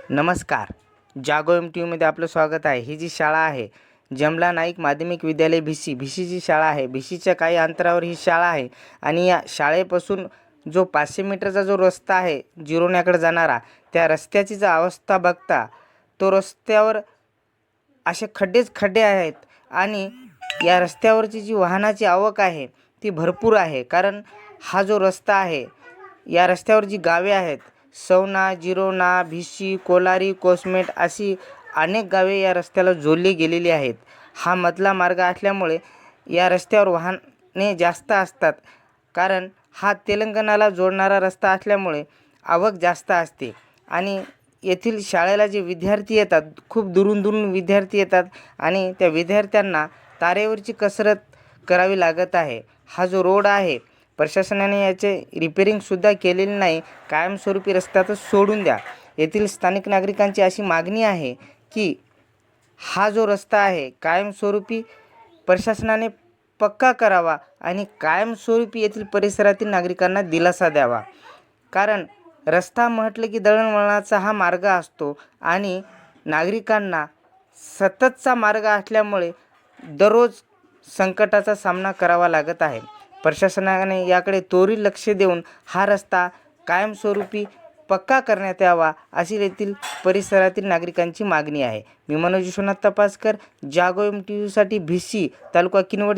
नमस्कार. जागो MTVमध्ये आपलं स्वागत आहे. ही जी शाळा आहे जमला नाईक माध्यमिक विद्यालय भिशीची शाळा आहे. भिशीच्या काही अंतरावर ही शाळा आहे आणि या शाळेपासून जो 500 मीटरचा जो रस्ता आहे जिरोण्याकडे जाणारा, त्या रस्त्याची जर अवस्था बघता तो रस्त्यावर असे खड्डे आहेत आणि या रस्त्यावरची जी वाहनाची आवक आहे ती भरपूर आहे. कारण हा जो रस्ता आहे या रस्त्यावर जी गावे आहेत सवना, जिरोणा, भिशी, कोलारी, कोसमेट अशी अनेक गावे या रस्त्याला जोडली गेलेली आहेत. हा मधला मार्ग असल्यामुळे या रस्त्यावर वाहने जास्त असतात. कारण हा तेलंगणाला जोडणारा रस्ता असल्यामुळे आवक जास्त असते आणि येथील शाळेला जे विद्यार्थी येतात, खूप दुरून विद्यार्थी येतात आणि त्या विद्यार्थ्यांना तारेवरची कसरत करावी लागत आहे. हा जो रोड आहे प्रशासनाने याचे रिपेरिंगसुद्धा केलेले नाही. कायमस्वरूपी रस्त्यातच सोडून द्या. येथील स्थानिक नागरिकांची अशी मागणी आहे की हा जो रस्ता आहे कायमस्वरूपी प्रशासनाने पक्का करावा आणि कायमस्वरूपी येथील परिसरातील नागरिकांना दिलासा द्यावा. कारण रस्ता म्हटलं की दळणवळणाचा हा मार्ग असतो आणि नागरिकांना सततचा मार्ग असल्यामुळे दररोज संकटाचा सामना करावा लागत आहे. प्रशासनाने याकडे त्वरित लक्ष देऊन हा रस्ता कायमस्वरूपी पक्का करण्यात यावा अशी येथील परिसरातील नागरिकांची मागणी आहे. मी मनोज विश्वनाथ तपासकर, जागो MTVसाठी भिशी, तालुका किनवट.